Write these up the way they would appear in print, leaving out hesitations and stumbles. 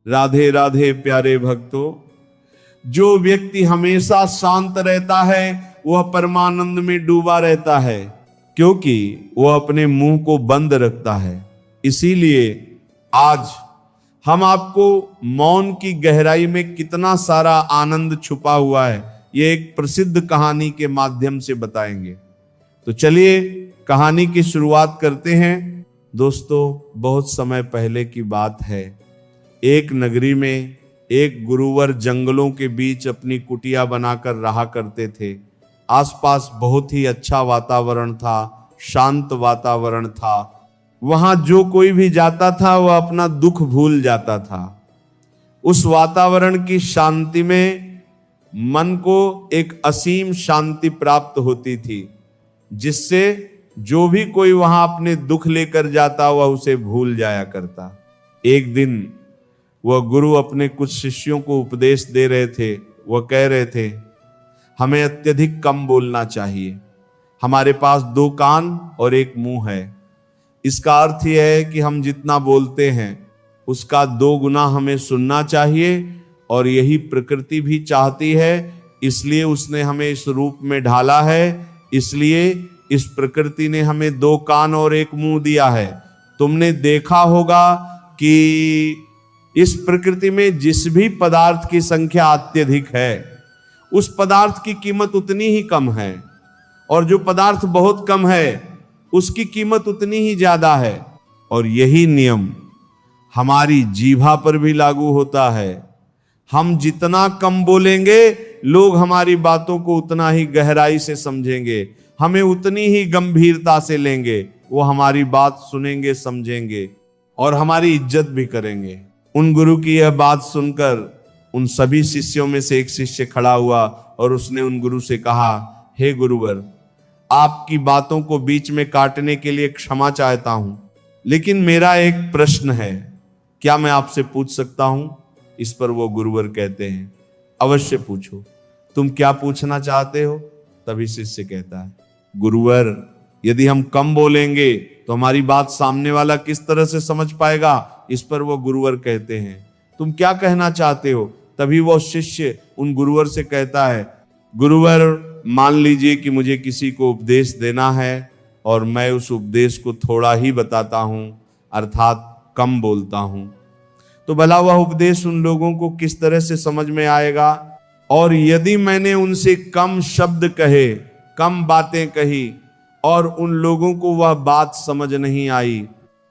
राधे राधे प्यारे भक्तों, जो व्यक्ति हमेशा शांत रहता है वह परमानंद में डूबा रहता है, क्योंकि वह अपने मुंह को बंद रखता है। इसीलिए आज हम आपको मौन की गहराई में कितना सारा आनंद छुपा हुआ है, ये एक प्रसिद्ध कहानी के माध्यम से बताएंगे। तो चलिए कहानी की शुरुआत करते हैं। दोस्तों, बहुत समय पहले की बात है। एक नगरी में एक गुरुवर जंगलों के बीच अपनी कुटिया बनाकर रहा करते थे। आसपास बहुत ही अच्छा वातावरण था, शांत वातावरण था। वहां जो कोई भी जाता था वह अपना दुख भूल जाता था। उस वातावरण की शांति में मन को एक असीम शांति प्राप्त होती थी, जिससे जो भी कोई वहां अपने दुख लेकर जाता वह उसे भूल जाया करता। एक दिन वह गुरु अपने कुछ शिष्यों को उपदेश दे रहे थे। वह कह रहे थे, हमें अत्यधिक कम बोलना चाहिए। हमारे पास 2 कान और 1 मुंह है। इसका अर्थ यह है कि हम जितना बोलते हैं उसका 2 गुना हमें सुनना चाहिए, और यही प्रकृति भी चाहती है। इसलिए उसने हमें इस रूप में ढाला है। इसलिए इस प्रकृति ने हमें 2 कान और 1 मुंह दिया है। तुमने देखा होगा कि इस प्रकृति में जिस भी पदार्थ की संख्या अत्यधिक है, उस पदार्थ की कीमत उतनी ही कम है, और जो पदार्थ बहुत कम है उसकी कीमत उतनी ही ज्यादा है। और यही नियम हमारी जीभा पर भी लागू होता है। हम जितना कम बोलेंगे, लोग हमारी बातों को उतना ही गहराई से समझेंगे, हमें उतनी ही गंभीरता से लेंगे। वो हमारी बात सुनेंगे, समझेंगे और हमारी इज्जत भी करेंगे। उन गुरु की यह बात सुनकर उन सभी शिष्यों में से एक शिष्य खड़ा हुआ और उसने उन गुरु से कहा, हे गुरुवर, आपकी बातों को बीच में काटने के लिए क्षमा चाहता हूं, लेकिन मेरा एक प्रश्न है, क्या मैं आपसे पूछ सकता हूं? इस पर वो गुरुवर कहते हैं, अवश्य पूछो, तुम क्या पूछना चाहते हो? तभी शिष्य कहता है, गुरुवर, यदि हम कम बोलेंगे तो हमारी बात सामने वाला किस तरह से समझ पाएगा? इस पर वो गुरुवर कहते हैं, तुम क्या कहना चाहते हो? तभी वो शिष्य उन गुरुवर से कहता है, गुरुवर, मान लीजिए कि मुझे किसी को उपदेश देना है और मैं उस उपदेश को थोड़ा ही बताता हूं, अर्थात कम बोलता हूं, तो भला वह उपदेश उन लोगों को किस तरह से समझ में आएगा? और यदि मैंने उनसे कम शब्द कहे, कम बातें कही और उन लोगों को वह बात समझ नहीं आई,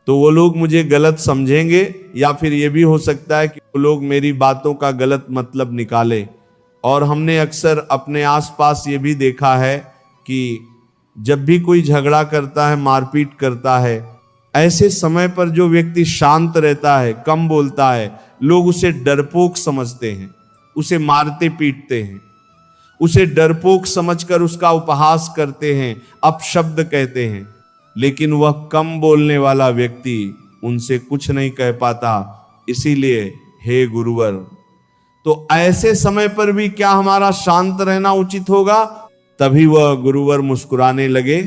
तो वो लोग मुझे गलत समझेंगे, या फिर ये भी हो सकता है कि वो लोग मेरी बातों का गलत मतलब निकाले। और हमने अक्सर अपने आसपास ये भी देखा है कि जब भी कोई झगड़ा करता है, मारपीट करता है, ऐसे समय पर जो व्यक्ति शांत रहता है, कम बोलता है, लोग उसे डरपोक समझते हैं, उसे मारते पीटते हैं, उसे डरपोक समझकर उसका उपहास करते हैं, अपशब्द कहते हैं। लेकिन वह कम बोलने वाला व्यक्ति उनसे कुछ नहीं कह पाता। इसीलिए हे गुरुवर, तो ऐसे समय पर भी क्या हमारा शांत रहना उचित होगा? तभी वह गुरुवर मुस्कुराने लगे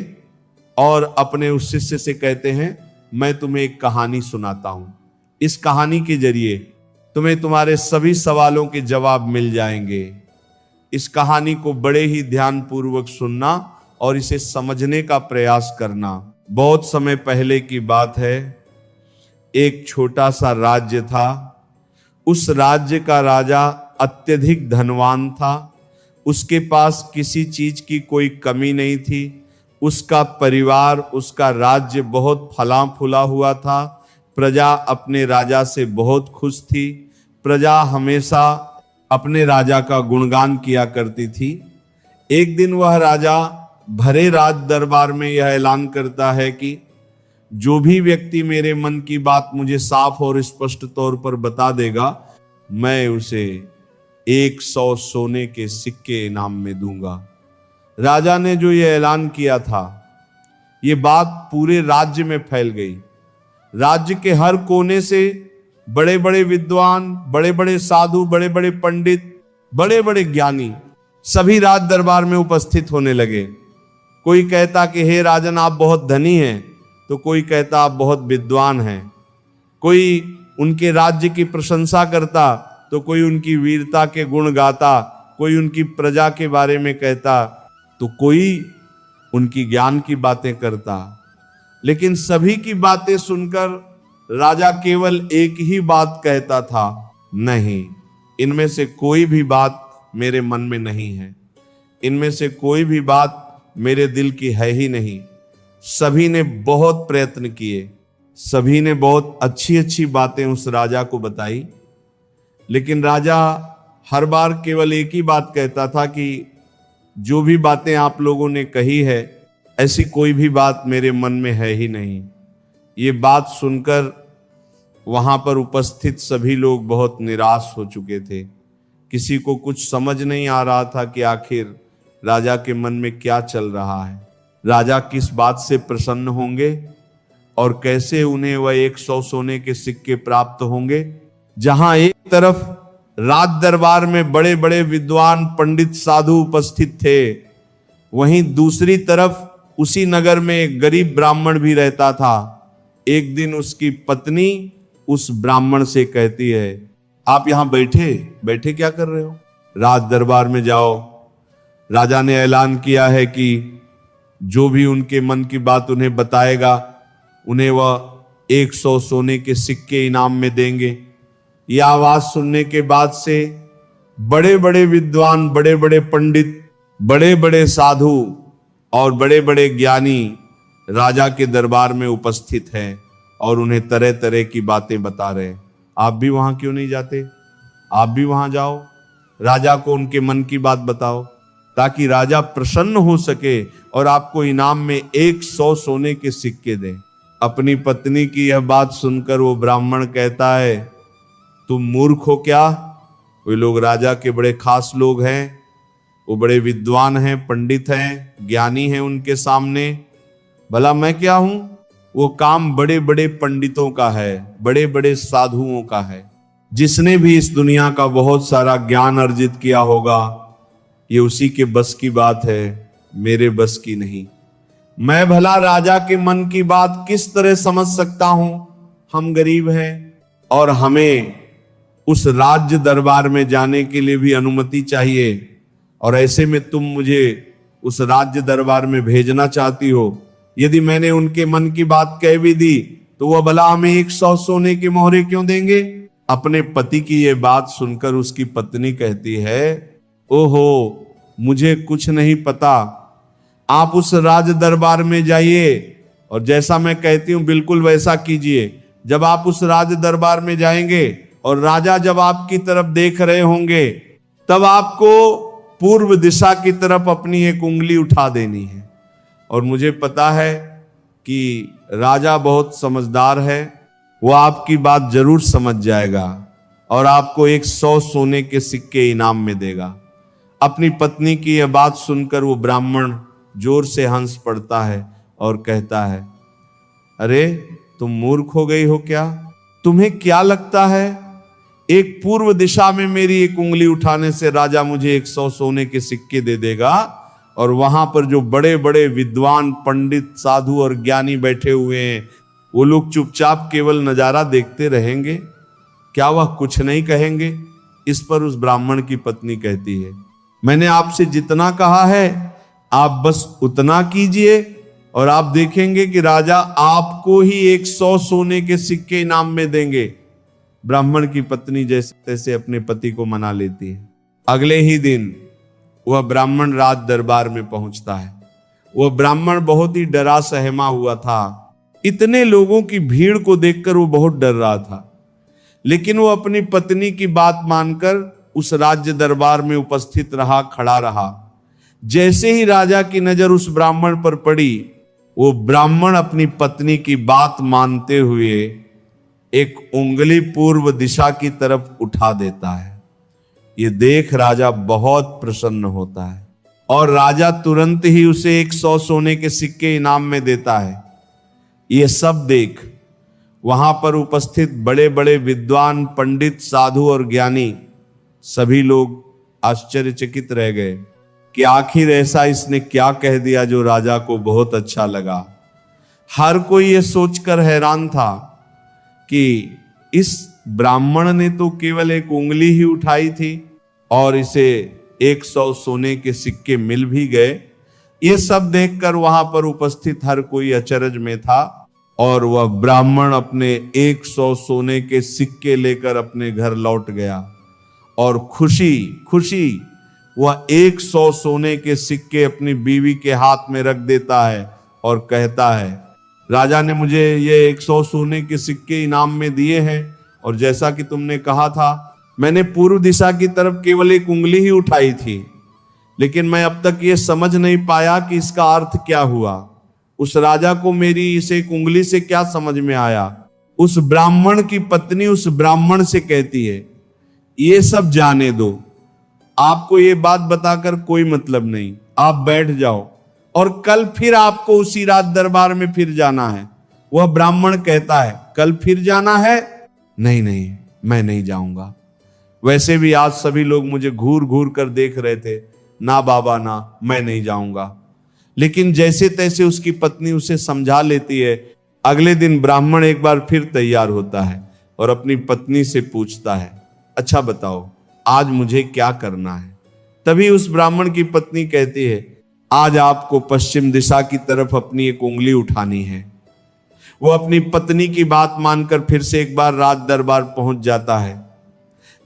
और अपने उस शिष्य से कहते हैं, मैं तुम्हें एक कहानी सुनाता हूं। इस कहानी के जरिए तुम्हें तुम्हारे सभी सवालों के जवाब मिल जाएंगे। इस कहानी को बड़े ही ध्यानपूर्वक सुनना और इसे समझने का प्रयास करना। बहुत समय पहले की बात है। एक छोटा सा राज्य था। उस राज्य का राजा अत्यधिक धनवान था। उसके पास किसी चीज की कोई कमी नहीं थी। उसका परिवार, उसका राज्य बहुत फला फूला हुआ था। प्रजा अपने राजा से बहुत खुश थी। प्रजा हमेशा अपने राजा का गुणगान किया करती थी। एक दिन वह राजा भरे राज दरबार में यह ऐलान करता है कि जो भी व्यक्ति मेरे मन की बात मुझे साफ और स्पष्ट तौर पर बता देगा, मैं उसे 100 सोने के सिक्के इनाम में दूंगा। राजा ने जो यह ऐलान किया था, ये बात पूरे राज्य में फैल गई। राज्य के हर कोने से बड़े बड़े विद्वान, बड़े बड़े साधु, बड़े बड़े पंडित, बड़े बड़े ज्ञानी सभी राज दरबार में उपस्थित होने लगे। कोई कहता कि हे राजन, आप बहुत धनी हैं, तो कोई कहता आप बहुत विद्वान हैं। कोई उनके राज्य की प्रशंसा करता, तो कोई उनकी वीरता के गुण गाता, कोई उनकी प्रजा के बारे में कहता, तो कोई उनकी ज्ञान की बातें करता। लेकिन सभी की बातें सुनकर राजा केवल एक ही बात कहता था, नहीं, इनमें से कोई भी बात मेरे मन में नहीं है, इनमें से कोई भी बात मेरे दिल की है ही नहीं। सभी ने बहुत प्रयत्न किए, सभी ने बहुत अच्छी अच्छी बातें उस राजा को बताई, लेकिन राजा हर बार केवल एक ही बात कहता था कि जो भी बातें आप लोगों ने कही है, ऐसी कोई भी बात मेरे मन में है ही नहीं। ये बात सुनकर वहां पर उपस्थित सभी लोग बहुत निराश हो चुके थे। किसी को कुछ समझ नहीं आ रहा था कि आखिर राजा के मन में क्या चल रहा है, राजा किस बात से प्रसन्न होंगे और कैसे उन्हें वह 100 सोने के सिक्के प्राप्त होंगे। जहां एक तरफ राज दरबार में बड़े बड़े विद्वान पंडित साधु उपस्थित थे, वहीं दूसरी तरफ उसी नगर में एक गरीब ब्राह्मण भी रहता था। एक दिन उसकी पत्नी उस ब्राह्मण से कहती है, आप यहां बैठे बैठे क्या कर रहे हो, राज दरबार में जाओ। राजा ने ऐलान किया है कि जो भी उनके मन की बात उन्हें बताएगा, उन्हें वह 100 सोने के सिक्के इनाम में देंगे। यह आवाज सुनने के बाद से बड़े बड़े विद्वान, बड़े बड़े पंडित, बड़े बड़े साधु और बड़े बड़े ज्ञानी राजा के दरबार में उपस्थित हैं और उन्हें तरह तरह की बातें बता रहे हैं। आप भी वहां क्यों नहीं जाते, आप भी वहां जाओ, राजा को उनके मन की बात बताओ, ताकि राजा प्रसन्न हो सके और आपको इनाम में 100 सोने के सिक्के दें। अपनी पत्नी की यह बात सुनकर वो ब्राह्मण कहता है, तुम मूर्ख हो क्या? वे लोग राजा के बड़े खास लोग हैं, वो बड़े विद्वान हैं, पंडित हैं, ज्ञानी हैं उनके सामने, भला मैं क्या हूं? वो काम बड़े बड़े पंडितों का है, बड़े बड़े साधुओं का है। जिसने भी इस दुनिया का बहुत सारा ज्ञान अर्जित किया होगा, ये उसी के बस की बात है, मेरे बस की नहीं। मैं भला राजा के मन की बात किस तरह समझ सकता हूं? हम गरीब हैं और हमें उस राज्य दरबार में जाने के लिए भी अनुमति चाहिए, और ऐसे में तुम मुझे उस राज्य दरबार में भेजना चाहती हो। यदि मैंने उनके मन की बात कह भी दी तो वह भला हमें 100 सोने के मोहरे क्यों देंगे? अपने पति की यह बात सुनकर उसकी पत्नी कहती है, ओहो, मुझे कुछ नहीं पता, आप उस राज दरबार में जाइए और जैसा मैं कहती हूं बिल्कुल वैसा कीजिए। जब आप उस राज दरबार में जाएंगे और राजा जब आपकी तरफ देख रहे होंगे, तब आपको पूर्व दिशा की तरफ अपनी एक उंगली उठा देनी है। और मुझे पता है कि राजा बहुत समझदार है, वो आपकी बात जरूर समझ जाएगा और आपको 100 सोने के सिक्के इनाम में देगा। अपनी पत्नी की यह बात सुनकर वो ब्राह्मण जोर से हंस पड़ता है और कहता है, अरे तुम मूर्ख हो गई हो क्या? तुम्हें क्या लगता है एक पूर्व दिशा में मेरी एक उंगली उठाने से राजा मुझे 100 सोने के सिक्के दे देगा और वहां पर जो बड़े बड़े विद्वान पंडित साधु और ज्ञानी बैठे हुए हैं, वो लोग चुपचाप केवल नजारा देखते रहेंगे? क्या वह कुछ नहीं कहेंगे? इस पर उस ब्राह्मण की पत्नी कहती है, मैंने आपसे जितना कहा है आप बस उतना कीजिए और आप देखेंगे कि राजा आपको ही 100 सोने के सिक्के इनाम में देंगे। ब्राह्मण की पत्नी जैसे तैसे अपने पति को मना लेती है। अगले ही दिन वह ब्राह्मण राज दरबार में पहुंचता है। वह ब्राह्मण बहुत ही डरा सहमा हुआ था। इतने लोगों की भीड़ को देखकर वो बहुत डर रहा था, लेकिन वो अपनी पत्नी की बात मानकर उस राज्य दरबार में उपस्थित रहा, खड़ा रहा। जैसे ही राजा की नजर उस ब्राह्मण पर पड़ी, वो ब्राह्मण अपनी पत्नी की बात मानते हुए एक उंगली पूर्व दिशा की तरफ उठा देता है। ये देख राजा बहुत प्रसन्न होता है और राजा तुरंत ही उसे 100 सोने के सिक्के इनाम में देता है। ये सब देख वहां पर उपस्थित बड़े बड़े विद्वान पंडित साधु और ज्ञानी सभी लोग आश्चर्यचकित रह गए कि आखिर ऐसा इसने क्या कह दिया जो राजा को बहुत अच्छा लगा। हर कोई ये सोचकर हैरान था कि इस ब्राह्मण ने तो केवल एक उंगली ही उठाई थी और इसे 100 सोने के सिक्के मिल भी गए। ये सब देखकर वहां पर उपस्थित हर कोई अचरज में था और वह ब्राह्मण अपने 100 सोने के सिक्के लेकर अपने घर लौट गया और खुशी खुशी वह 100 सोने के सिक्के अपनी बीवी के हाथ में रख देता है और कहता है, राजा ने मुझे ये 100 सोने के सिक्के इनाम में दिए हैं और जैसा कि तुमने कहा था मैंने पूर्व दिशा की तरफ केवल एक उंगली ही उठाई थी, लेकिन मैं अब तक ये समझ नहीं पाया कि इसका अर्थ क्या हुआ। उस राजा को मेरी इस एक उंगली से क्या समझ में आया। उस ब्राह्मण की पत्नी उस ब्राह्मण से कहती है, ये सब जाने दो, आपको ये बात बताकर कोई मतलब नहीं, आप बैठ जाओ और कल फिर आपको उसी राज दरबार में फिर जाना है। वह ब्राह्मण कहता है, कल फिर जाना है? नहीं नहीं, मैं नहीं जाऊंगा। वैसे भी आज सभी लोग मुझे घूर घूर कर देख रहे थे, ना बाबा ना, मैं नहीं जाऊंगा। लेकिन जैसे तैसे उसकी पत्नी उसे समझा लेती है। अगले दिन ब्राह्मण एक बार फिर तैयार होता है और अपनी पत्नी से पूछता है, अच्छा बताओ आज मुझे क्या करना है। तभी उस ब्राह्मण की पत्नी कहती है, आज आपको पश्चिम दिशा की तरफ अपनी एक उंगली उठानी है। वो अपनी पत्नी की बात मानकर फिर से एक बार राज दरबार पहुंच जाता है।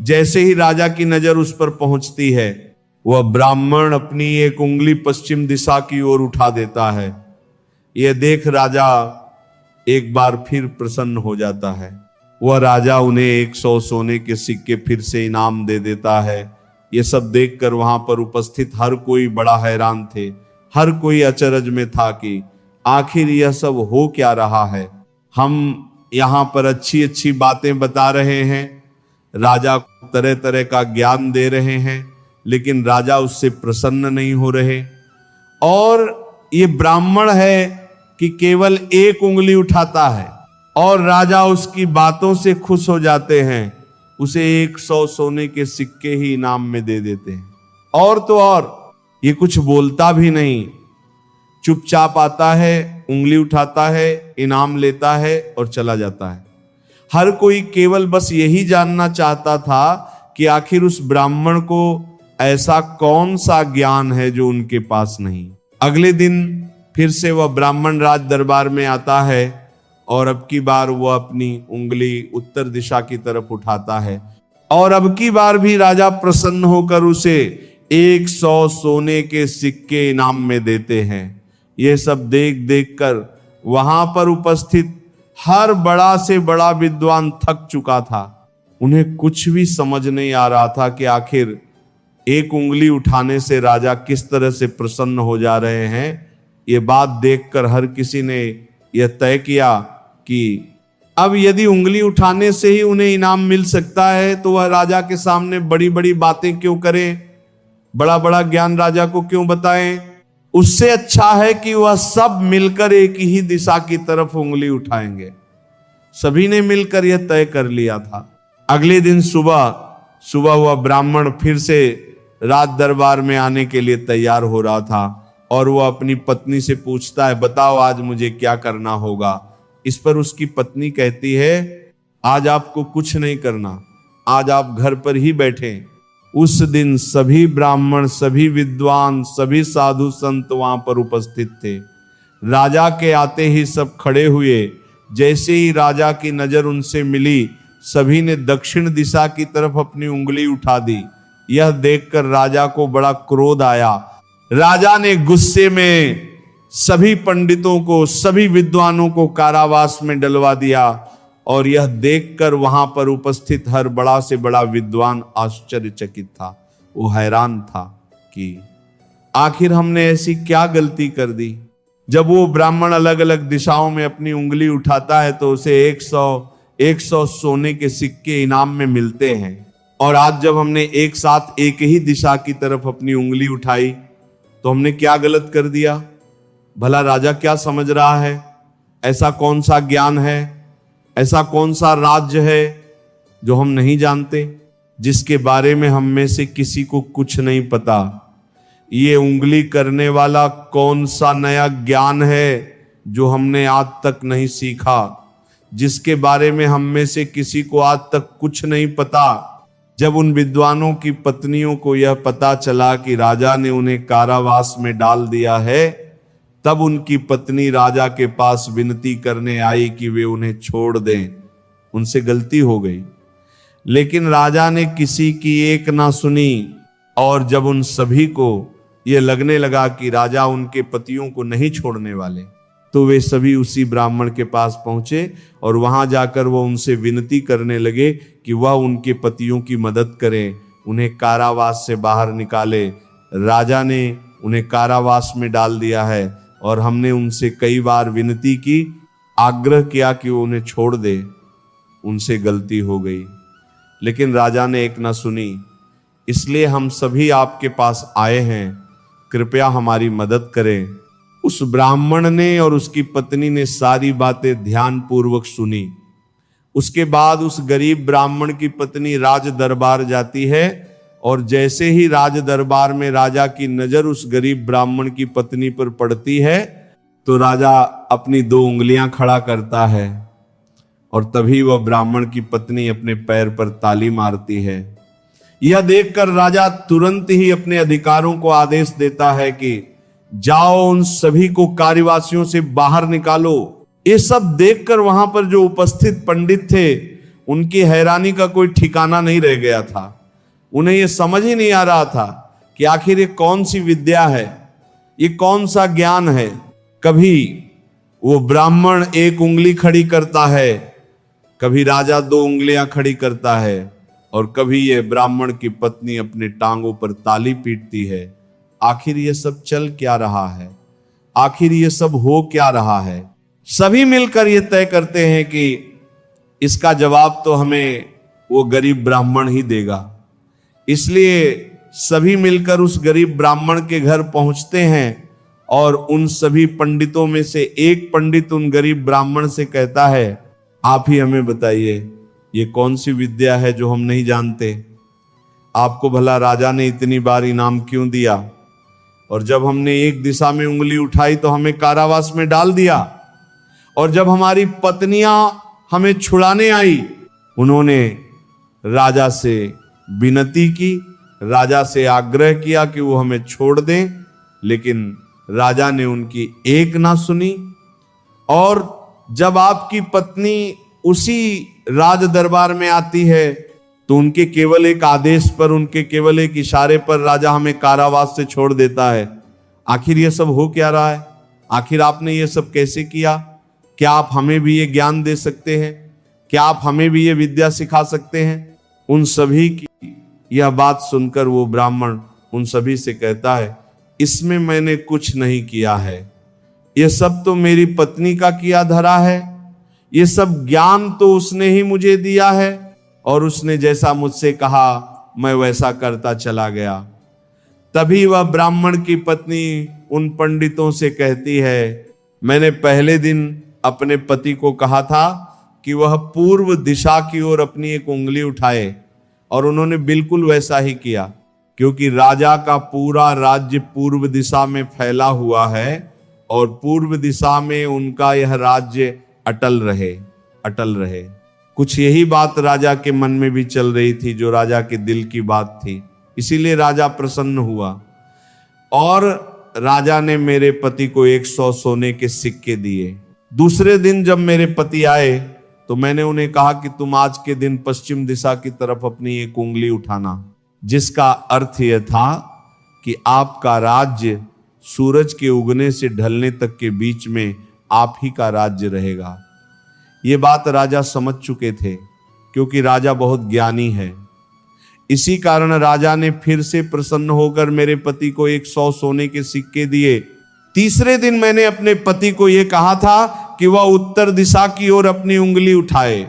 जैसे ही राजा की नजर उस पर पहुंचती है, वह ब्राह्मण अपनी एक उंगली पश्चिम दिशा की ओर उठा देता है। यह देख राजा एक बार फिर प्रसन्न हो जाता है। वह राजा उन्हें 100 सोने के सिक्के फिर से इनाम दे देता है। यह सब देखकर वहां पर उपस्थित हर कोई बड़ा हैरान थे। हर कोई अचरज में था कि आखिर यह सब हो क्या रहा है। हम यहाँ पर अच्छी अच्छी बातें बता रहे हैं, राजा को तरह तरह का ज्ञान दे रहे हैं, लेकिन राजा उससे प्रसन्न नहीं हो रहे। और ये ब्राह्मण है कि केवल एक उंगली उठाता है और राजा उसकी बातों से खुश हो जाते हैं, उसे 100 सोने के सिक्के ही इनाम में दे देते हैं। और तो और ये कुछ बोलता भी नहीं, चुपचाप आता है, उंगली उठाता है, इनाम लेता है और चला जाता है। हर कोई केवल बस यही जानना चाहता था कि आखिर उस ब्राह्मण को ऐसा कौन सा ज्ञान है जो उनके पास नहीं। अगले दिन फिर से वह ब्राह्मण राज दरबार में आता है और अब की बार वह अपनी उंगली उत्तर दिशा की तरफ उठाता है और अब की बार भी राजा प्रसन्न होकर उसे 100 सोने के सिक्के इनाम में देते हैं। यह सब देख देख कर वहां पर उपस्थित हर बड़ा से बड़ा विद्वान थक चुका था। उन्हें कुछ भी समझ नहीं आ रहा था कि आखिर एक उंगली उठाने से राजा किस तरह से प्रसन्न हो जा रहे हैं। ये बात देखकर हर किसी ने यह तय किया कि अब यदि उंगली उठाने से ही उन्हें इनाम मिल सकता है तो वह राजा के सामने बड़ी बड़ी बातें क्यों करें, बड़ा बड़ा ज्ञान राजा को क्यों बताएं। उससे अच्छा है कि वह सब मिलकर एक ही दिशा की तरफ उंगली उठाएंगे। सभी ने मिलकर यह तय कर लिया था। अगले दिन सुबह वह ब्राह्मण फिर से राज दरबार में आने के लिए तैयार हो रहा था और वह अपनी पत्नी से पूछता है, बताओ आज मुझे क्या करना होगा। इस पर उसकी पत्नी कहती है, आज आपको कुछ नहीं करना, आज आप घर पर ही बैठे। उस दिन सभी ब्राह्मण, सभी विद्वान, सभी साधु संत वहां पर उपस्थित थे। राजा के आते ही सब खड़े हुए। जैसे ही राजा की नजर उनसे मिली, सभी ने दक्षिण दिशा की तरफ अपनी उंगली उठा दी। यह देखकर राजा को बड़ा क्रोध आया। राजा ने गुस्से में सभी पंडितों को, सभी विद्वानों को कारावास में डलवा दिया और यह देखकर वहां पर उपस्थित हर बड़ा से बड़ा विद्वान आश्चर्यचकित था। वो हैरान था कि आखिर हमने ऐसी क्या गलती कर दी। जब वो ब्राह्मण अलग अलग दिशाओं में अपनी उंगली उठाता है तो उसे 100 सोने के सिक्के इनाम में मिलते हैं, और आज जब हमने एक साथ एक ही दिशा की तरफ अपनी उंगली उठाई तो हमने क्या गलत कर दिया। भला राजा क्या समझ रहा है। ऐसा कौन सा ज्ञान है, ऐसा कौन सा राज्य है जो हम नहीं जानते, जिसके बारे में हम में से किसी को कुछ नहीं पता। ये उंगली करने वाला कौन सा नया ज्ञान है जो हमने आज तक नहीं सीखा। जिसके बारे में हम में से किसी को आज तक कुछ नहीं पता। जब उन विद्वानों की पत्नियों को यह पता चला कि राजा ने उन्हें कारावास में डाल दिया है, तब उनकी पत्नी राजा के पास विनती करने आई कि वे उन्हें छोड़ दें। उनसे गलती हो गई, लेकिन राजा ने किसी की एक ना सुनी। और जब उन सभी को यह लगने लगा कि राजा उनके पतियों को नहीं छोड़ने वाले, तो वे सभी उसी ब्राह्मण के पास पहुंचे और वहां जाकर वो उनसे विनती करने लगे कि वह उनके पतियों की मदद करें, उन्हें कारावास से बाहर निकाले। राजा ने उन्हें कारावास में डाल दिया है और हमने उनसे कई बार विनती की, आग्रह किया कि वो उन्हें छोड़ दे। उनसे गलती हो गई, लेकिन राजा ने एक ना सुनी। इसलिए हम सभी आपके पास आए हैं, कृपया हमारी मदद करें। उस ब्राह्मण ने और उसकी पत्नी ने सारी बातें ध्यान पूर्वक सुनी। उसके बाद उस गरीब ब्राह्मण की पत्नी राज दरबार जाती है और जैसे ही राज दरबार में राजा की नजर उस गरीब ब्राह्मण की पत्नी पर पड़ती है, तो राजा अपनी 2 उंगलियां खड़ा करता है और तभी वह ब्राह्मण की पत्नी अपने पैर पर ताली मारती है। यह देखकर राजा तुरंत ही अपने अधिकारों को आदेश देता है कि जाओ उन सभी को कार्यवासियों से बाहर निकालो। ये सब देखकर वहां पर जो उपस्थित पंडित थे, उनकी हैरानी का कोई ठिकाना नहीं रह गया था। उन्हें यह समझ ही नहीं आ रहा था कि आखिर ये कौन सी विद्या है, ये कौन सा ज्ञान है। कभी वो ब्राह्मण 1 उंगली खड़ी करता है, कभी राजा 2 उंगलियां खड़ी करता है, और कभी ये ब्राह्मण की पत्नी अपने टांगों पर ताली पीटती है। आखिर ये सब चल क्या रहा है, आखिर ये सब हो क्या रहा है। सभी मिलकर ये तय करते हैं कि इसका जवाब तो हमें वो गरीब ब्राह्मण ही देगा। इसलिए सभी मिलकर उस गरीब ब्राह्मण के घर पहुंचते हैं और उन सभी पंडितों में से एक पंडित उन गरीब ब्राह्मण से कहता है, आप ही हमें बताइए ये कौन सी विद्या है जो हम नहीं जानते। आपको भला राजा ने इतनी बार इनाम क्यों दिया, और जब हमने एक दिशा में उंगली उठाई तो हमें कारावास में डाल दिया, और जब हमारी पत्नियां हमें छुड़ाने आई, उन्होंने राजा से विनती की, राजा से आग्रह किया कि वो हमें छोड़ दें, लेकिन राजा ने उनकी एक ना सुनी। और जब आपकी पत्नी उसी राज दरबार में आती है, तो उनके केवल एक आदेश पर, उनके केवल एक इशारे पर राजा हमें कारावास से छोड़ देता है। आखिर ये सब हो क्या रहा है, आखिर आपने ये सब कैसे किया? क्या आप हमें भी ये ज्ञान दे सकते हैं? क्या आप हमें भी ये विद्या सिखा सकते हैं? उन सभी की यह बात सुनकर वो ब्राह्मण उन सभी से कहता है, इसमें मैंने कुछ नहीं किया है, ये सब तो मेरी पत्नी का किया धरा है, ये सब ज्ञान तो उसने ही मुझे दिया है, और उसने जैसा मुझसे कहा मैं वैसा करता चला गया। तभी वह ब्राह्मण की पत्नी उन पंडितों से कहती है, मैंने पहले दिन अपने पति को कहा था कि वह पूर्व दिशा की ओर अपनी एक उंगली उठाए, और उन्होंने बिल्कुल वैसा ही किया, क्योंकि राजा का पूरा राज्य पूर्व दिशा में फैला हुआ है और पूर्व दिशा में उनका यह राज्य अटल रहे, अटल रहे। कुछ यही बात राजा के मन में भी चल रही थी, जो राजा के दिल की बात थी। इसीलिए राजा प्रसन्न हुआ और राजा ने मेरे पति को 100 सोने के सिक्के दिए। दूसरे दिन जब मेरे पति आए तो मैंने उन्हें कहा कि तुम आज के दिन पश्चिम दिशा की तरफ अपनी एक उंगली उठाना, जिसका अर्थ यह था कि आपका राज्य सूरज के उगने से ढलने तक के बीच में आप ही का राज्य रहेगा। ये बात राजा समझ चुके थे, क्योंकि राजा बहुत ज्ञानी है। इसी कारण राजा ने फिर से प्रसन्न होकर मेरे पति को 100 सोने के सिक्के दिए। तीसरे दिन मैंने अपने पति को यह कहा था कि वह उत्तर दिशा की ओर अपनी उंगली उठाए,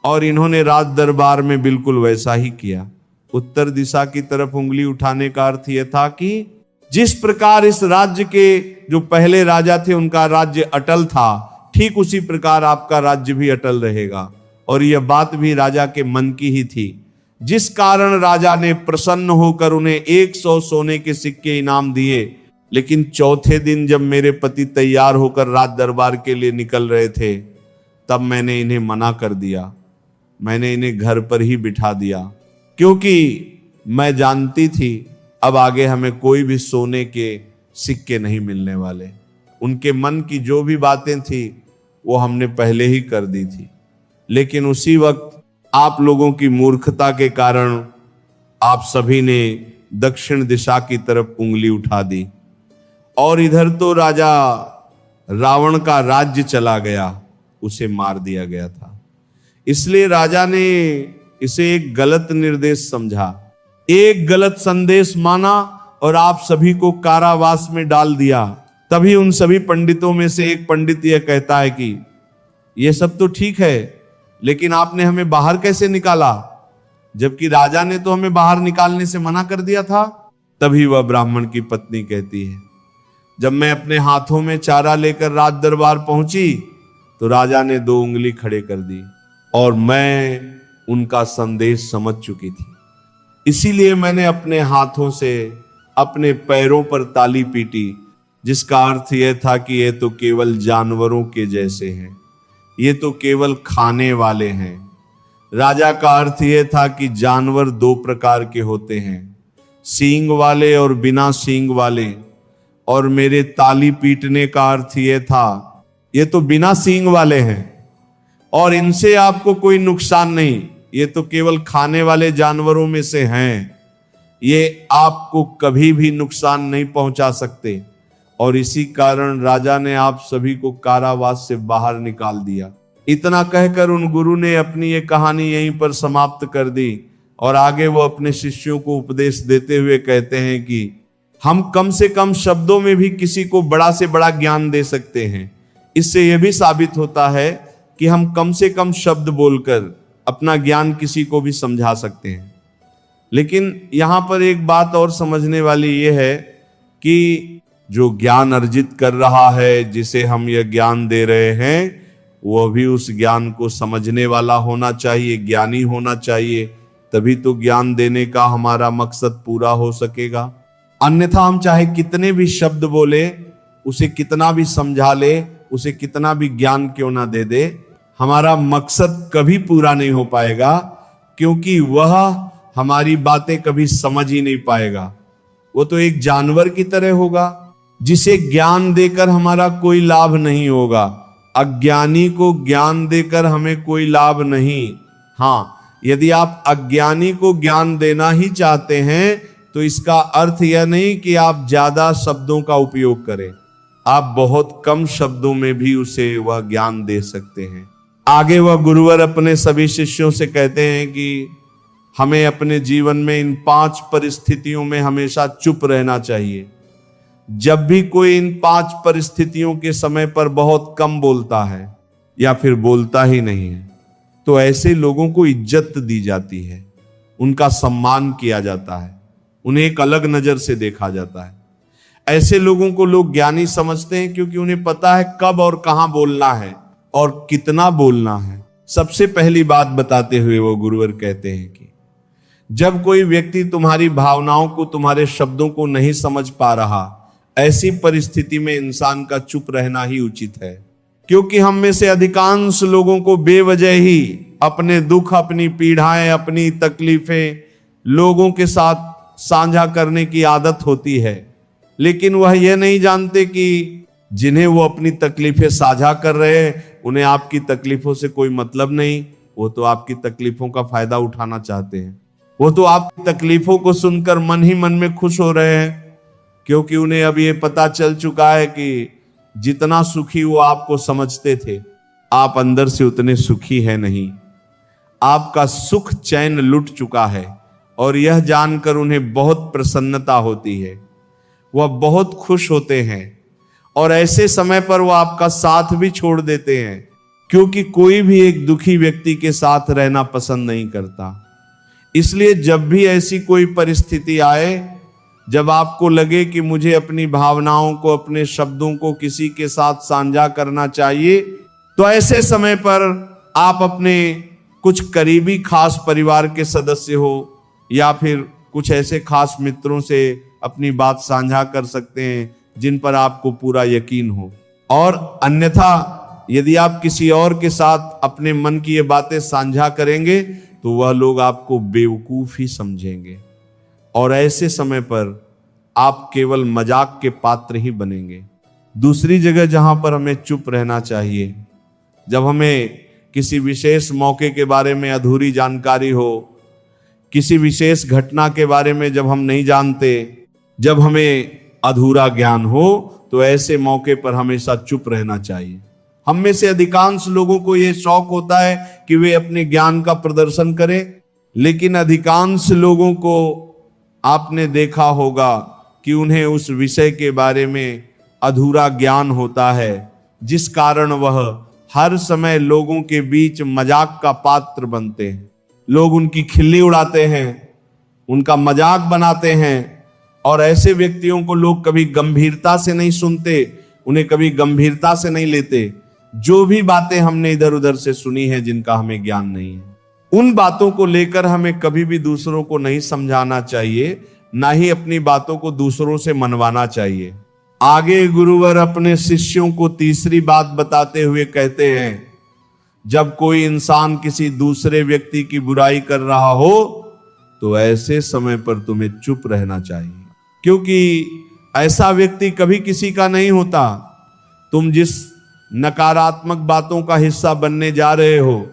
और इन्होंने राज दरबार में बिल्कुल वैसा ही किया। उत्तर दिशा की तरफ उंगली उठाने का अर्थ यह था कि जिस प्रकार इस राज्य के जो पहले राजा थे उनका राज्य अटल था, ठीक उसी प्रकार आपका राज्य भी अटल रहेगा। और यह बात भी राजा के मन की ही थी, जिस कारण राजा ने प्रसन्न होकर उन्हें 100 सोने के सिक्के इनाम दिए। लेकिन चौथे दिन जब मेरे पति तैयार होकर राज दरबार के लिए निकल रहे थे, तब मैंने इन्हें मना कर दिया, मैंने इन्हें घर पर ही बिठा दिया, क्योंकि मैं जानती थी अब आगे हमें कोई भी सोने के सिक्के नहीं मिलने वाले। उनके मन की जो भी बातें थी वो हमने पहले ही कर दी थी, लेकिन उसी वक्त आप लोगों की मूर्खता के कारण आप सभी ने दक्षिण दिशा की तरफ उंगली उठा दी, और इधर तो राजा रावण का राज्य चला गया, उसे मार दिया गया था। इसलिए राजा ने इसे एक गलत निर्देश समझा, एक गलत संदेश माना और आप सभी को कारावास में डाल दिया। तभी उन सभी पंडितों में से एक पंडित यह कहता है कि यह सब तो ठीक है, लेकिन आपने हमें बाहर कैसे निकाला, जबकि राजा ने तो हमें बाहर निकालने से मना कर दिया था। तभी वह ब्राह्मण की पत्नी कहती है, जब मैं अपने हाथों में चारा लेकर राज दरबार पहुंची तो राजा ने 2 उंगली खड़े कर दी और मैं उनका संदेश समझ चुकी थी। इसीलिए मैंने अपने हाथों से अपने पैरों पर ताली पीटी, जिसका अर्थ यह था कि ये तो केवल जानवरों के जैसे हैं, ये तो केवल खाने वाले हैं। राजा का अर्थ यह था कि जानवर 2 प्रकार के होते हैं, सींग वाले और बिना सींग वाले, और मेरे ताली पीटने का अर्थ यह था ये तो बिना सींग वाले हैं और इनसे आपको कोई नुकसान नहीं, ये तो केवल खाने वाले जानवरों में से हैं, ये आपको कभी भी नुकसान नहीं पहुंचा सकते। और इसी कारण राजा ने आप सभी को कारावास से बाहर निकाल दिया। इतना कहकर उन गुरु ने अपनी ये कहानी यहीं पर समाप्त कर दी और आगे वो अपने शिष्यों को उपदेश देते हुए कहते हैं कि हम कम से कम शब्दों में भी किसी को बड़ा से बड़ा ज्ञान दे सकते हैं। इससे यह भी साबित होता है कि हम कम से कम शब्द बोलकर अपना ज्ञान किसी को भी समझा सकते हैं। लेकिन यहां पर एक बात और समझने वाली यह है कि जो ज्ञान अर्जित कर रहा है, जिसे हम यह ज्ञान दे रहे हैं, वह भी उस ज्ञान को समझने वाला होना चाहिए, ज्ञानी होना चाहिए, तभी तो ज्ञान देने का हमारा मकसद पूरा हो सकेगा। अन्यथा हम चाहे कितने भी शब्द बोले, उसे कितना भी समझा ले, उसे कितना भी ज्ञान क्यों ना दे दे, हमारा मकसद कभी पूरा नहीं हो पाएगा, क्योंकि वह हमारी बातें कभी समझ ही नहीं पाएगा। वो तो एक जानवर की तरह होगा जिसे ज्ञान देकर हमारा कोई लाभ नहीं होगा। अज्ञानी को ज्ञान देकर हमें कोई लाभ नहीं। हाँ, यदि आप अज्ञानी को ज्ञान देना ही चाहते हैं तो इसका अर्थ यह नहीं कि आप ज्यादा शब्दों का उपयोग करें, आप बहुत कम शब्दों में भी उसे वह ज्ञान दे सकते हैं। आगे वह गुरुवर अपने सभी शिष्यों से कहते हैं कि हमें अपने जीवन में इन 5 परिस्थितियों में हमेशा चुप रहना चाहिए। जब भी कोई इन 5 परिस्थितियों के समय पर बहुत कम बोलता है या फिर बोलता ही नहीं है, तो ऐसे लोगों को इज्जत दी जाती है, उनका सम्मान किया जाता है, उन्हें एक अलग नजर से देखा जाता है। ऐसे लोगों को लोग ज्ञानी समझते हैं क्योंकि उन्हें पता है कब और कहां बोलना है और कितना बोलना है। सबसे पहली बात बताते हुए वो गुरुवर कहते हैं कि जब कोई व्यक्ति तुम्हारी भावनाओं को, तुम्हारे शब्दों को नहीं समझ पा रहा, ऐसी परिस्थिति में इंसान का चुप रहना ही उचित है। क्योंकि हम में से अधिकांश लोगों को बेवजह ही अपने दुख, अपनी पीड़ाएं, अपनी तकलीफें लोगों के साथ साझा करने की आदत होती है, लेकिन वह यह नहीं जानते कि जिन्हें वो अपनी तकलीफें साझा कर रहे हैं उन्हें आपकी तकलीफों से कोई मतलब नहीं, वो तो आपकी तकलीफों का फायदा उठाना चाहते हैं। वो तो आपकी तकलीफों को सुनकर मन ही मन में खुश हो रहे हैं, क्योंकि उन्हें अब ये पता चल चुका है कि जितना सुखी वो आपको समझते थे, आप अंदर से उतने सुखी हैं नहीं। आपका सुख चैन लुट चुका है और यह जानकर उन्हें बहुत प्रसन्नता होती है, वह बहुत खुश होते हैं और ऐसे समय पर वह आपका साथ भी छोड़ देते हैं, क्योंकि कोई भी एक दुखी व्यक्ति के साथ रहना पसंद नहीं करता। इसलिए जब भी ऐसी कोई परिस्थिति आए, जब आपको लगे कि मुझे अपनी भावनाओं को, अपने शब्दों को किसी के साथ साझा करना चाहिए, तो ऐसे समय पर आप अपने कुछ करीबी खास परिवार के सदस्य हो या फिर कुछ ऐसे खास मित्रों से अपनी बात साझा कर सकते हैं जिन पर आपको पूरा यकीन हो। और अन्यथा यदि आप किसी और के साथ अपने मन की ये बातें साझा करेंगे तो वह लोग आपको बेवकूफ ही समझेंगे और ऐसे समय पर आप केवल मजाक के पात्र ही बनेंगे। दूसरी जगह जहां पर हमें चुप रहना चाहिए, जब हमें किसी विशेष मौके के बारे में अधूरी जानकारी हो, किसी विशेष घटना के बारे में जब हम नहीं जानते, जब हमें अधूरा ज्ञान हो, तो ऐसे मौके पर हमेशा चुप रहना चाहिए। हम में से अधिकांश लोगों को यह शौक होता है कि वे अपने ज्ञान का प्रदर्शन करें, लेकिन अधिकांश लोगों को आपने देखा होगा कि उन्हें उस विषय के बारे में अधूरा ज्ञान होता है, जिस कारण वह हर समय लोगों के बीच मजाक का पात्र बनते हैं। लोग उनकी खिल्ली उड़ाते हैं, उनका मजाक बनाते हैं और ऐसे व्यक्तियों को लोग कभी गंभीरता से नहीं सुनते, उन्हें कभी गंभीरता से नहीं लेते। जो भी बातें हमने इधर उधर से सुनी है जिनका हमें ज्ञान नहीं है, उन बातों को लेकर हमें कभी भी दूसरों को नहीं समझाना चाहिए, ना ही अपनी बातों को दूसरों से मनवाना चाहिए। आगे गुरुवर अपने शिष्यों को तीसरी बात बताते हुए कहते हैं, जब कोई इंसान किसी दूसरे व्यक्ति की बुराई कर रहा हो तो ऐसे समय पर तुम्हें चुप रहना चाहिए, क्योंकि ऐसा व्यक्ति कभी किसी का नहीं होता। तुम जिस नकारात्मक बातों का हिस्सा बनने जा रहे हो,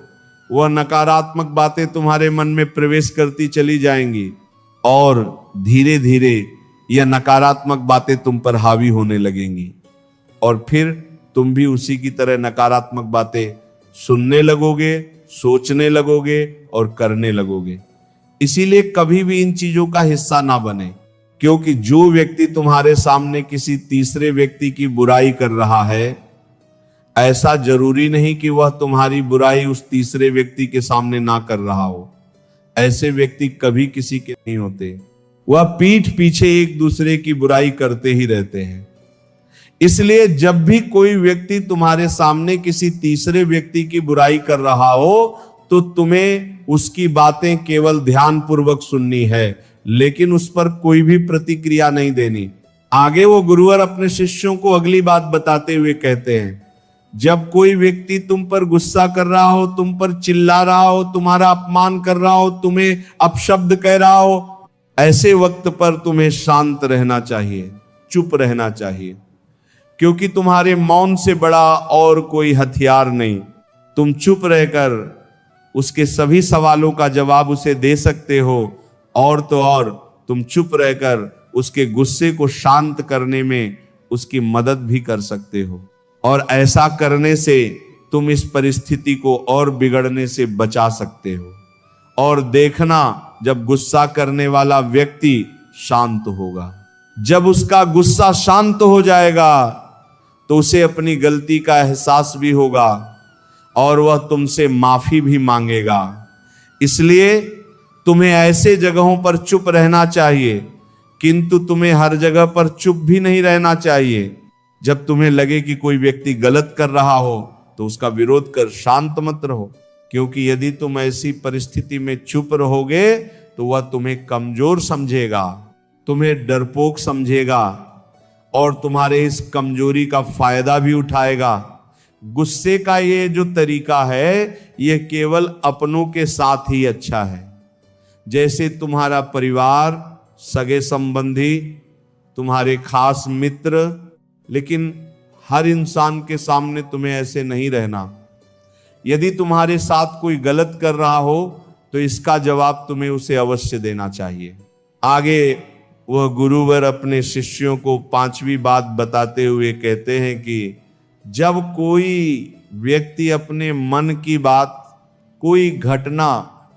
वह नकारात्मक बातें तुम्हारे मन में प्रवेश करती चली जाएंगी और धीरे धीरे यह नकारात्मक बातें तुम पर हावी होने लगेंगी और फिर तुम भी उसी की तरह नकारात्मक बातें सुनने लगोगे, सोचने लगोगे और करने लगोगे। इसीलिए कभी भी इन चीजों का हिस्सा ना बने, क्योंकि जो व्यक्ति तुम्हारे सामने किसी तीसरे व्यक्ति की बुराई कर रहा है, ऐसा जरूरी नहीं कि वह तुम्हारी बुराई उस तीसरे व्यक्ति के सामने ना कर रहा हो। ऐसे व्यक्ति कभी किसी के नहीं होते, वह पीठ पीछे एक दूसरे की बुराई करते ही रहते हैं। इसलिए जब भी कोई व्यक्ति तुम्हारे सामने किसी तीसरे व्यक्ति की बुराई कर रहा हो तो तुम्हें उसकी बातें केवल ध्यानपूर्वक सुननी है, लेकिन उस पर कोई भी प्रतिक्रिया नहीं देनी। आगे वो गुरुवर अपने शिष्यों को अगली बात बताते हुए कहते हैं, जब कोई व्यक्ति तुम पर गुस्सा कर रहा हो, तुम पर चिल्ला रहा हो, तुम्हारा अपमान कर रहा हो, तुम्हें अपशब्द कह रहा हो, ऐसे वक्त पर तुम्हें शांत रहना चाहिए, चुप रहना चाहिए, क्योंकि तुम्हारे मौन से बड़ा और कोई हथियार नहीं। तुम चुप रहकर उसके सभी सवालों का जवाब उसे दे सकते हो और तो और तुम चुप रहकर उसके गुस्से को शांत करने में उसकी मदद भी कर सकते हो और ऐसा करने से तुम इस परिस्थिति को और बिगड़ने से बचा सकते हो। और देखना, जब गुस्सा करने वाला व्यक्ति शांत होगा, जब उसका गुस्सा शांत हो जाएगा तो उसे अपनी गलती का एहसास भी होगा और वह तुमसे माफी भी मांगेगा। इसलिए तुम्हें ऐसे जगहों पर चुप रहना चाहिए, किंतु तुम्हें हर जगह पर चुप भी नहीं रहना चाहिए। जब तुम्हें लगे कि कोई व्यक्ति गलत कर रहा हो तो उसका विरोध कर शांत मत रहो, क्योंकि यदि तुम ऐसी परिस्थिति में चुप रहोगे तो वह तुम्हें कमजोर समझेगा, तुम्हें डरपोक समझेगा और तुम्हारे इस कमजोरी का फायदा भी उठाएगा। गुस्से का ये जो तरीका है, ये केवल अपनों के साथ ही अच्छा है। जैसे तुम्हारा परिवार, सगे संबंधी, तुम्हारे खास मित्र, लेकिन हर इंसान के सामने तुम्हें ऐसे नहीं रहना। यदि तुम्हारे साथ कोई गलत कर रहा हो तो इसका जवाब तुम्हें उसे अवश्य देना चाहिए। आगे वह गुरुवर अपने शिष्यों को पांचवी बात बताते हुए कहते हैं कि जब कोई व्यक्ति अपने मन की बात, कोई घटना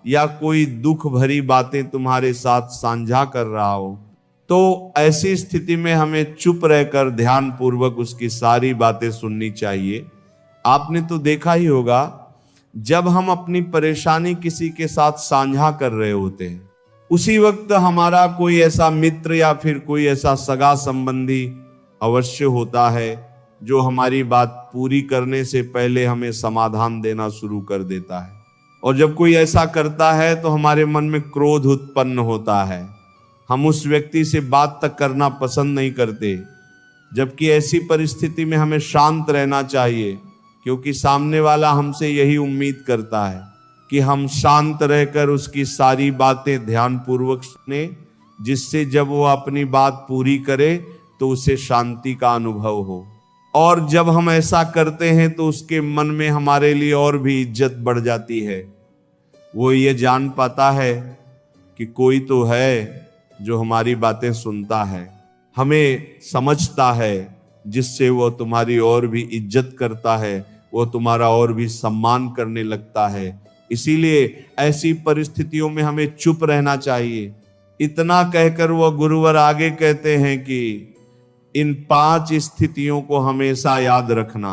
या कोई दुख भरी बातें तुम्हारे साथ साझा कर रहा हो तो ऐसी स्थिति में हमें चुप रहकर ध्यान पूर्वक उसकी सारी बातें सुननी चाहिए। आपने तो देखा ही होगा, जब हम अपनी परेशानी किसी के साथ साझा कर रहे होते हैं, उसी वक्त हमारा कोई ऐसा मित्र या फिर कोई ऐसा सगा संबंधी अवश्य होता है जो हमारी बात पूरी करने से पहले हमें समाधान देना शुरू कर देता है। और जब कोई ऐसा करता है तो हमारे मन में क्रोध उत्पन्न होता है, हम उस व्यक्ति से बात तक करना पसंद नहीं करते। जबकि ऐसी परिस्थिति में हमें शांत रहना चाहिए क्योंकि सामने वाला हमसे यही उम्मीद करता है कि हम शांत रहकर उसकी सारी बातें ध्यानपूर्वक सुने, जिससे जब वो अपनी बात पूरी करे तो उसे शांति का अनुभव हो। और जब हम ऐसा करते हैं तो उसके मन में हमारे लिए और भी इज्जत बढ़ जाती है। वो ये जान पाता है कि कोई तो है जो हमारी बातें सुनता है, हमें समझता है, जिससे वो तुम्हारी और भी इज्जत करता है, वो तुम्हारा और भी सम्मान करने लगता है। इसीलिए ऐसी परिस्थितियों में हमें चुप रहना चाहिए। इतना कहकर वो गुरुवर आगे कहते हैं कि इन 5 स्थितियों को हमेशा याद रखना,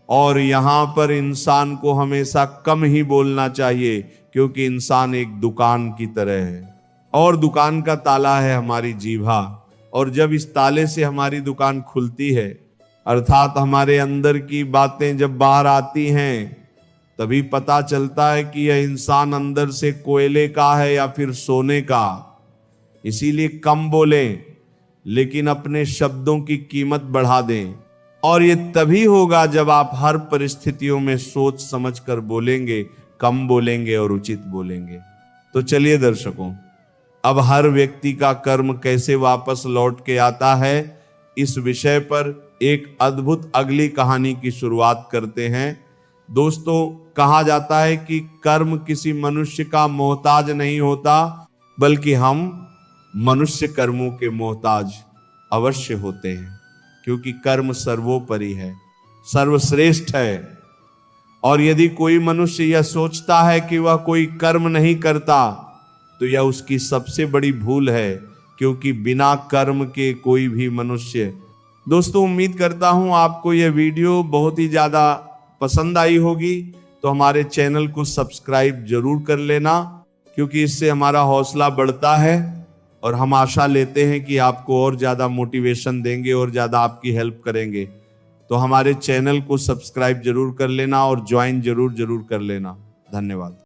और यहां पर इंसान को हमेशा कम ही बोलना चाहिए, क्योंकि इंसान एक दुकान की तरह है और दुकान का ताला है हमारी जीभा। और जब इस ताले से हमारी दुकान खुलती है, अर्थात हमारे अंदर की बातें जब बाहर आती हैं, तभी पता चलता है कि यह इंसान अंदर से कोयले का है या फिर सोने का। इसीलिए कम बोलें, लेकिन अपने शब्दों की कीमत बढ़ा दें। और ये तभी होगा जब आप हर परिस्थितियों में सोच समझकर बोलेंगे, कम बोलेंगे और उचित बोलेंगे। तो चलिए दर्शकों, अब हर व्यक्ति का कर्म कैसे वापस लौट के आता है, इस विषय पर एक अद्भुत अगली कहानी की शुरुआत करते हैं। दोस्तों, कहा जाता है कि कर्म किसी मनुष्य का मोहताज नहीं होता, बल्कि हम मनुष्य कर्मों के मोहताज अवश्य होते हैं, क्योंकि कर्म सर्वोपरि है, सर्वश्रेष्ठ है। और यदि कोई मनुष्य यह सोचता है कि वह कोई कर्म नहीं करता, तो यह उसकी सबसे बड़ी भूल है, क्योंकि बिना कर्म के कोई भी मनुष्य। दोस्तों, उम्मीद करता हूं आपको यह वीडियो बहुत ही ज़्यादा पसंद आई होगी। तो हमारे चैनल को सब्सक्राइब जरूर कर लेना, क्योंकि इससे हमारा हौसला बढ़ता है और हम आशा लेते हैं कि आपको और ज़्यादा मोटिवेशन देंगे और ज़्यादा आपकी हेल्प करेंगे। तो हमारे चैनल को सब्सक्राइब जरूर कर लेना और ज्वाइन जरूर कर लेना। धन्यवाद।